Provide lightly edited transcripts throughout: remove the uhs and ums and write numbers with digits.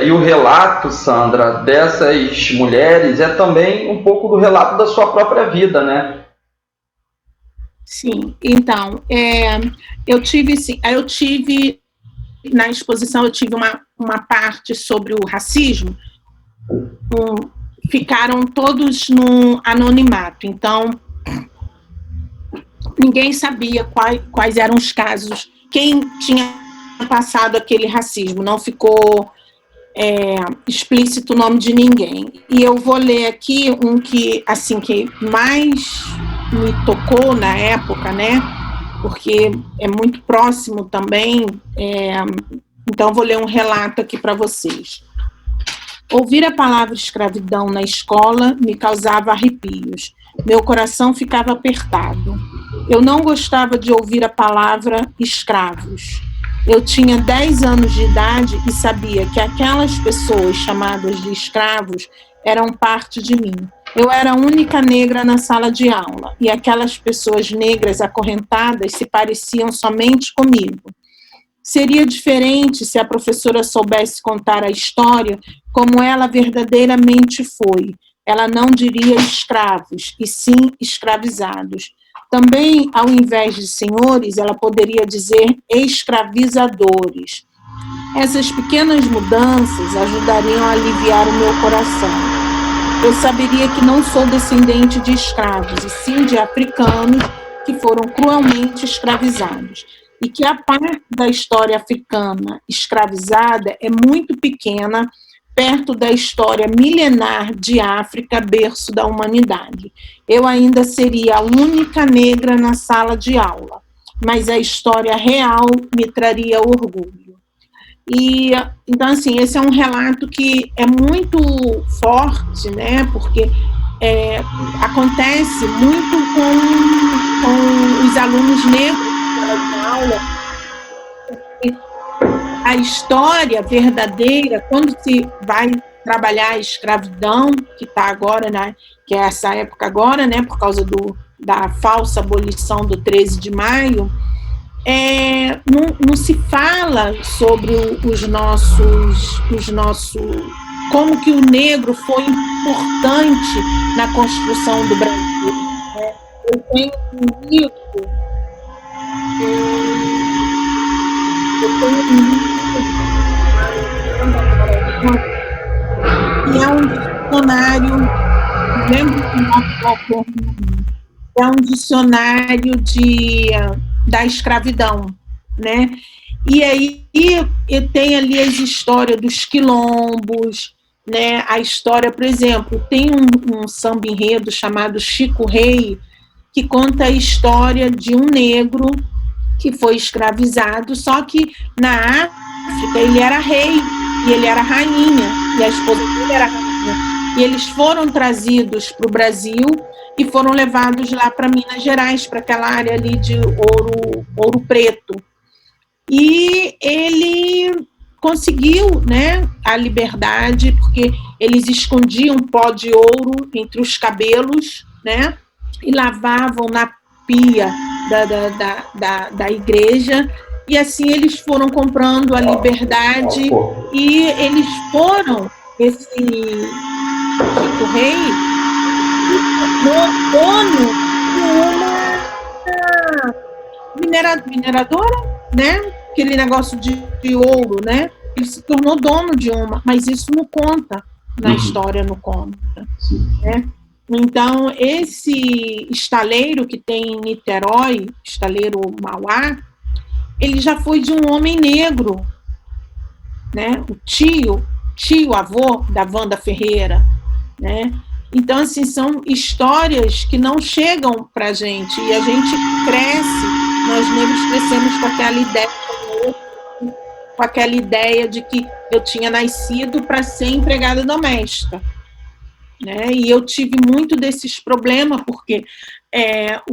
E o relato, Sandra, dessas mulheres é também um pouco do relato da sua própria vida, né? Sim, então, eu tive na exposição, eu tive uma parte sobre o racismo, ficaram todos no anonimato, então ninguém sabia quais eram os casos, quem tinha passado aquele racismo, não ficou explícito o nome de ninguém. E eu vou ler aqui um que, assim, que mais me tocou na época, né? Porque é muito próximo também. Então, vou ler um relato aqui para vocês. Ouvir a palavra escravidão na escola me causava arrepios. Meu coração ficava apertado. Eu não gostava de ouvir a palavra escravos. Eu tinha 10 anos de idade e sabia que aquelas pessoas chamadas de escravos eram parte de mim. Eu era a única negra na sala de aula e aquelas pessoas negras acorrentadas se pareciam somente comigo. Seria diferente se a professora soubesse contar a história como ela verdadeiramente foi. Ela não diria escravos, e sim escravizados. Também, ao invés de senhores, ela poderia dizer escravizadores. Essas pequenas mudanças ajudariam a aliviar o meu coração. Eu saberia que não sou descendente de escravos, e sim de africanos que foram cruelmente escravizados. E que a parte da história africana escravizada é muito pequena perto da história milenar de África, berço da humanidade. Eu ainda seria a única negra na sala de aula, mas a história real me traria orgulho. E, então, assim, esse é um relato que é muito forte, né, porque acontece muito com os alunos negros na aula. A história verdadeira, quando se vai trabalhar a escravidão, que está agora, né, que é essa época agora, né, por causa da falsa abolição do 13 de maio, não se fala sobre os nossos, como que o negro foi importante na construção do Brasil. Eu tenho um livro, que é um dicionário, lembro que o nosso autor é um dicionário da escravidão, né? E aí tem ali as histórias dos quilombos, né? A história, por exemplo, tem um samba-enredo chamado Chico Rei, que conta a história de um negro que foi escravizado, só que na África ele era rei e ele era rainha, e a esposa dele era rainha. E eles foram trazidos para o Brasil e foram levados lá para Minas Gerais, para aquela área ali de Ouro Preto. E ele conseguiu, né, a liberdade, porque eles escondiam pó de ouro entre os cabelos, né, e lavavam na pia da igreja, e assim eles foram comprando a liberdade, e eles foram, esse Chico Rei, dono de uma mineradora, né? Aquele negócio de ouro, né? Ele se tornou dono de uma, mas isso não conta na história, não conta, né? Então, esse estaleiro que tem em Niterói, estaleiro Mauá, ele já foi de um homem negro, né? O tio-avô da Wanda Ferreira, né? Então, assim, são histórias que não chegam para a gente, e a gente cresce, nós negros crescemos com aquela ideia de que eu tinha nascido para ser empregada doméstica, né? E eu tive muito desses problemas, porque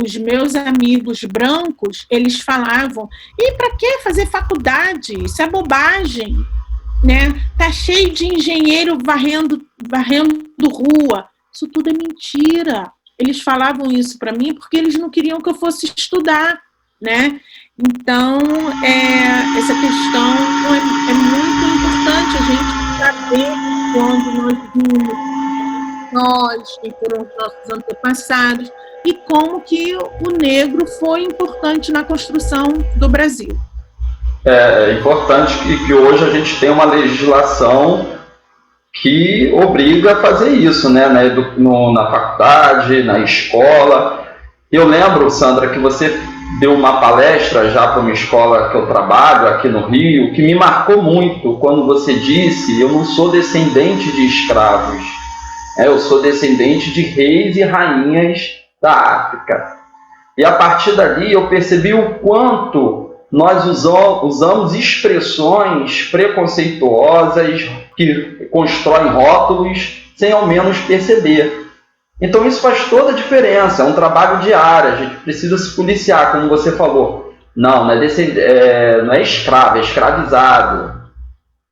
os meus amigos brancos, eles falavam, e para que fazer faculdade? Isso é bobagem, né? Tá cheio de engenheiro varrendo rua. Isso tudo é mentira. Eles falavam isso para mim porque eles não queriam que eu fosse estudar, né? Então, essa questão é muito importante a gente saber quando nós vimos nós, quem foram os nossos antepassados, e como que o negro foi importante na construção do Brasil. É importante que hoje a gente tem uma legislação que obriga a fazer isso, né? Na faculdade, na escola. Eu lembro, Sandra, que você deu uma palestra já para uma escola que eu trabalho aqui no Rio, que me marcou muito quando você disse: eu não sou descendente de escravos, eu sou descendente de reis e rainhas da África. E a partir dali eu percebi o quanto nós usamos expressões preconceituosas que constroem rótulos sem ao menos perceber. Então isso faz toda a diferença, é um trabalho diário, a gente precisa se policiar, como você falou. Não é escravo, é escravizado,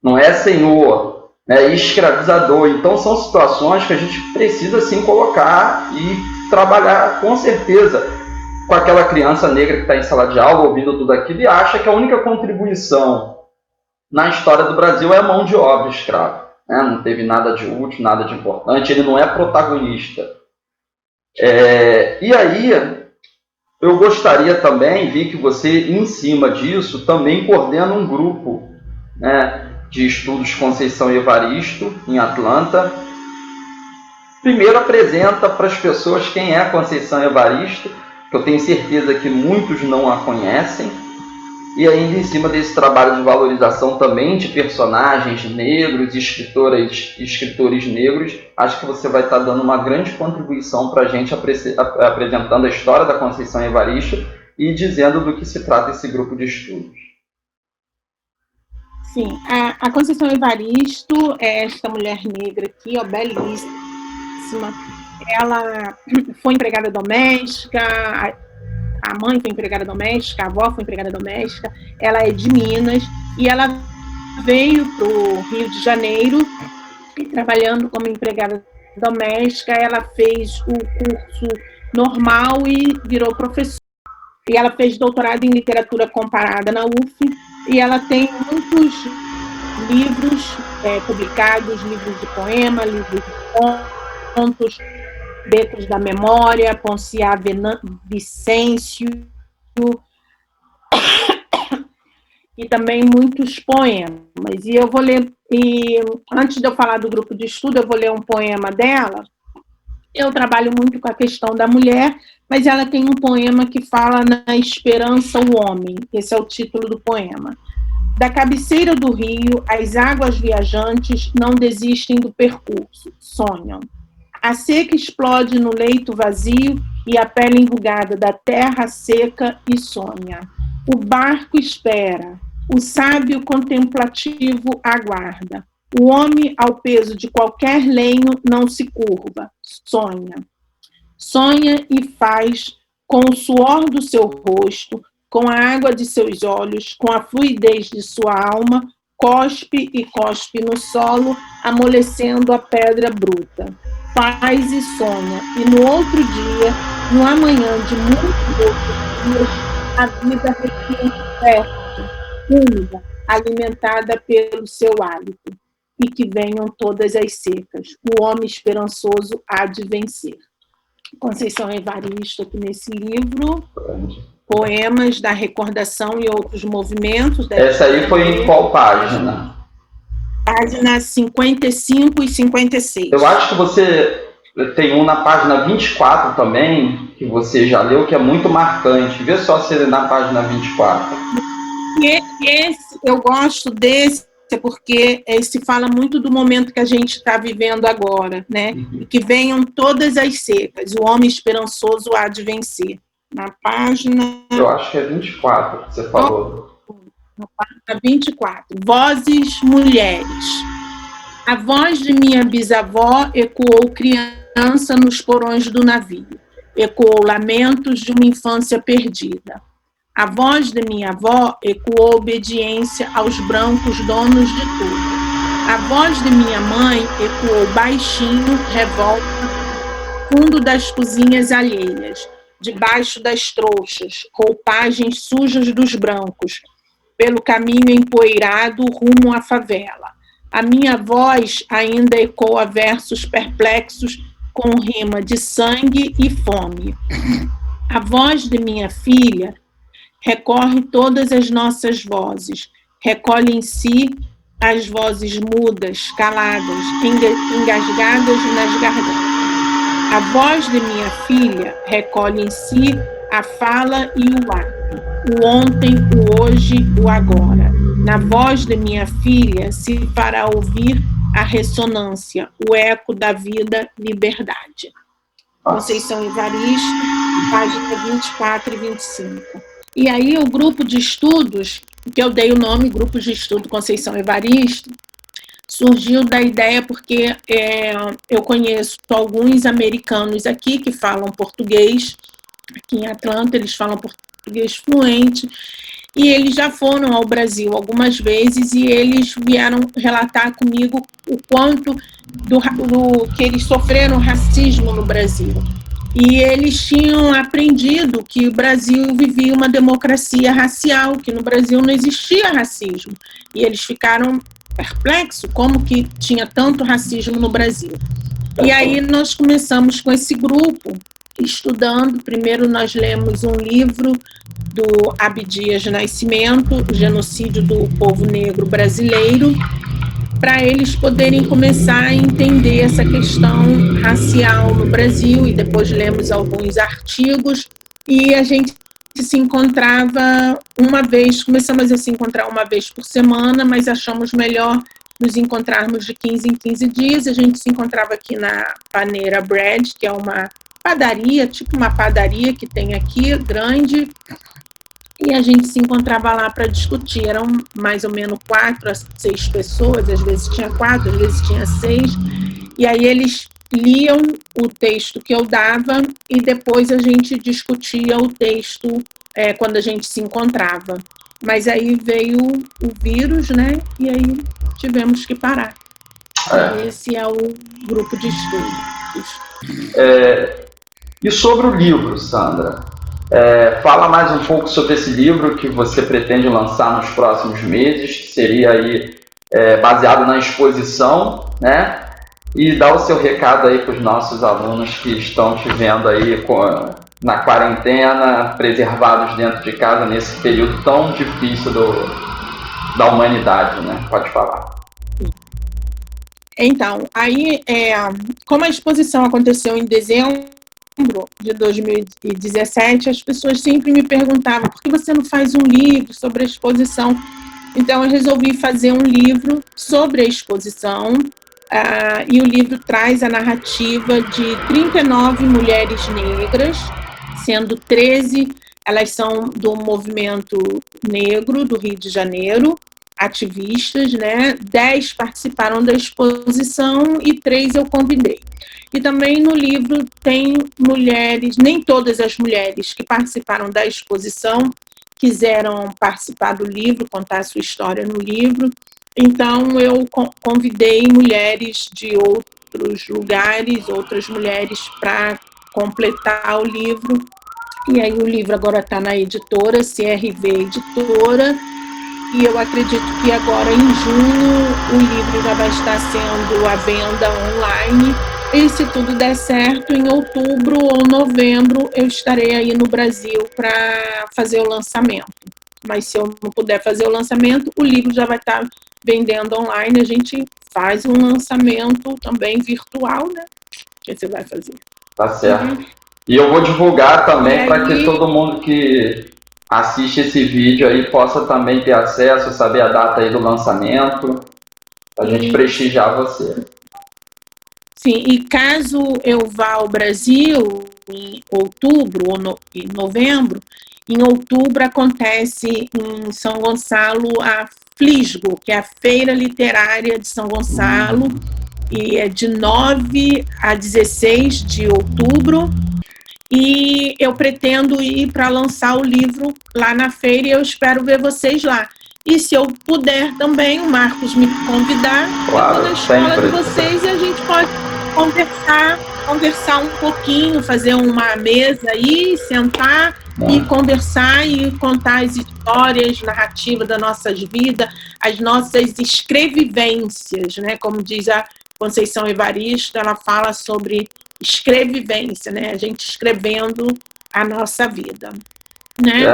não é senhor, é escravizador. Então são situações que a gente precisa sim colocar e trabalhar com certeza com aquela criança negra que está em sala de aula ouvindo tudo aquilo e acha que a única contribuição na história do Brasil é a mão de obra escrava. Não teve nada de útil, nada de importante, ele não é protagonista. E aí, eu gostaria também, vi que você, em cima disso, também coordena um grupo, né, de estudos Conceição Evaristo, em Atlanta. Primeiro, apresenta para as pessoas quem é Conceição Evaristo, que eu tenho certeza que muitos não a conhecem. E ainda em cima desse trabalho de valorização também de personagens negros, escritores negros, acho que você vai estar dando uma grande contribuição para a gente apresentando a história da Conceição Evaristo e dizendo do que se trata esse grupo de estudos. Sim, a Conceição Evaristo é esta mulher negra aqui, belíssima. Ela foi empregada doméstica, a mãe foi empregada doméstica, a avó foi empregada doméstica, ela é de Minas e ela veio para o Rio de Janeiro e, trabalhando como empregada doméstica, ela fez o curso normal e virou professora. E ela fez doutorado em literatura comparada na UF e ela tem muitos livros publicados, livros de poema, livros de contos, Becos da Memória, Ponciá Vicêncio, e também muitos poemas. E eu vou ler, antes de eu falar do grupo de estudo, eu vou ler um poema dela. Eu trabalho muito com a questão da mulher, mas ela tem um poema que fala na esperança o homem. Esse é o título do poema. Da cabeceira do rio, as águas viajantes não desistem do percurso, sonham. A seca explode no leito vazio e a pele enrugada da terra seca e sonha. O barco espera, o sábio contemplativo aguarda. O homem, ao peso de qualquer lenho, não se curva, sonha. Sonha e faz, com o suor do seu rosto, com a água de seus olhos, com a fluidez de sua alma, cospe e cospe no solo, amolecendo a pedra bruta. Faz e sonha, e no outro dia, no amanhã de muitos outros dias, a vida respira certa, úmida, alimentada pelo seu hálito, e que venham todas as secas. O homem esperançoso há de vencer. Conceição Evaristo, aqui nesse livro, Poemas da Recordação e Outros Movimentos. Essa aí foi em qual página? Página 55 e 56. Eu acho que você tem um na página 24 também, que você já leu, que é muito marcante. Vê só se ele é na página 24. Eu gosto desse, porque se fala muito do momento que a gente está vivendo agora, né? Uhum. E que venham todas as secas, o homem esperançoso há de vencer. Na página... Eu acho que é 24 que você falou. Na página 24. Vozes mulheres. A voz de minha bisavó ecoou criança nos porões do navio. Ecoou lamentos de uma infância perdida. A voz de minha avó ecoou obediência aos brancos donos de tudo. A voz de minha mãe ecoou baixinho, revolta, fundo das cozinhas alheias, debaixo das trouxas, roupagens sujas dos brancos, pelo caminho empoeirado rumo à favela. A minha voz ainda ecoa versos perplexos com rima de sangue e fome. A voz de minha filha recorre todas as nossas vozes, recolhe em si as vozes mudas, caladas, engasgadas nas gargantas. A voz de minha filha recolhe em si a fala e o ato, o ontem, o hoje, o agora. Na voz de minha filha se fará ouvir a ressonância, o eco da vida, liberdade. Conceição Evaristo, página 24 e 25. E aí o grupo de estudos, que eu dei o nome, Grupo de Estudo Conceição Evaristo, surgiu da ideia porque eu conheço alguns americanos aqui que falam português, aqui em Atlanta eles falam português fluente, e eles já foram ao Brasil algumas vezes e eles vieram relatar comigo o quanto que eles sofreram racismo no Brasil. E eles tinham aprendido que o Brasil vivia uma democracia racial, que no Brasil não existia racismo. E eles ficaram perplexos como que tinha tanto racismo no Brasil. E aí nós começamos com esse grupo, estudando. Primeiro nós lemos um livro do Abdias Nascimento, o genocídio do povo negro brasileiro, para eles poderem começar a entender essa questão racial no Brasil, e depois lemos alguns artigos, e a gente se encontrava começamos a se encontrar uma vez por semana, mas achamos melhor nos encontrarmos de 15 em 15 dias. A gente se encontrava aqui na Panera Bread, que é uma padaria, tipo uma padaria que tem aqui, grande, e a gente se encontrava lá para discutir. Eram mais ou menos 4 a 6 pessoas, às vezes tinha 4, às vezes tinha 6, e aí eles liam o texto que eu dava e depois a gente discutia o texto quando a gente se encontrava. Mas aí veio o vírus, né, e aí tivemos que parar. Esse é o grupo de estudos. E sobre o livro, Sandra? Fala mais um pouco sobre esse livro que você pretende lançar nos próximos meses, que seria aí baseado na exposição, né? E dá o seu recado aí para os nossos alunos que estão te vendo aí na quarentena, preservados dentro de casa nesse período tão difícil da humanidade, né? Pode falar. Então, aí, como a exposição aconteceu em dezembro de 2017, as pessoas sempre me perguntavam: por que você não faz um livro sobre a exposição? Então eu resolvi fazer um livro sobre a exposição, e o livro traz a narrativa de 39 mulheres negras, sendo 13 elas são do movimento negro do Rio de Janeiro, ativistas, né? 10 participaram da exposição e 3 eu convidei. E também no livro tem mulheres, nem todas as mulheres que participaram da exposição quiseram participar do livro, contar a sua história no livro. Então eu convidei mulheres de outros lugares, outras mulheres, para completar o livro. E aí o livro agora está na editora, CRV Editora, e eu acredito que agora em junho o livro já vai estar sendo à venda online. E se tudo der certo, em outubro ou novembro eu estarei aí no Brasil para fazer o lançamento. Mas se eu não puder fazer o lançamento, o livro já vai estar vendendo online. A gente faz um lançamento também virtual, né? Que você vai fazer. Tá certo. E eu vou divulgar também para que todo mundo que assiste esse vídeo aí possa também ter acesso, saber a data aí do lançamento, a gente prestigiar você. Sim, e caso eu vá ao Brasil em outubro ou em novembro, em outubro acontece em São Gonçalo a FLISGO, que é a Feira Literária de São Gonçalo, e é de 9 a 16 de outubro, e eu pretendo ir para lançar o livro lá na feira e eu espero ver vocês lá. E se eu puder também, o Marcos me convidar, claro, eu vou na escola de vocês e a gente pode conversar um pouquinho, fazer uma mesa aí, sentar e conversar e contar as histórias, narrativa das nossas vidas, as nossas escrevivências, né? Como diz a Conceição Evaristo, ela fala sobre escrevivência, né? A gente escrevendo a nossa vida, né?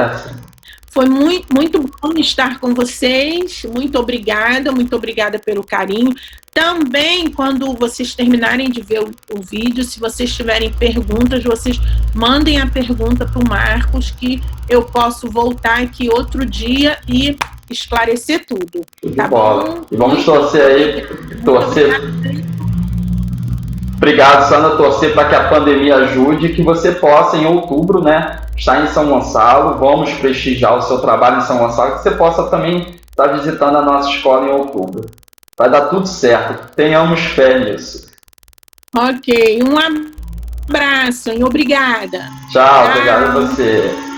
Foi muito bom estar com vocês, muito obrigada pelo carinho. Também, quando vocês terminarem de ver o vídeo, se vocês tiverem perguntas, vocês mandem a pergunta para o Marcos, que eu posso voltar aqui outro dia e esclarecer tudo. Tá bom? E vamos torcer aí, Obrigado, Sandra, torcer para que a pandemia ajude e que você possa, em outubro, né, estar em São Gonçalo. Vamos prestigiar o seu trabalho em São Gonçalo, que você possa também estar visitando a nossa escola em outubro. Vai dar tudo certo. Tenhamos fé nisso. Ok. Um abraço e obrigada. Tchau, obrigado a você.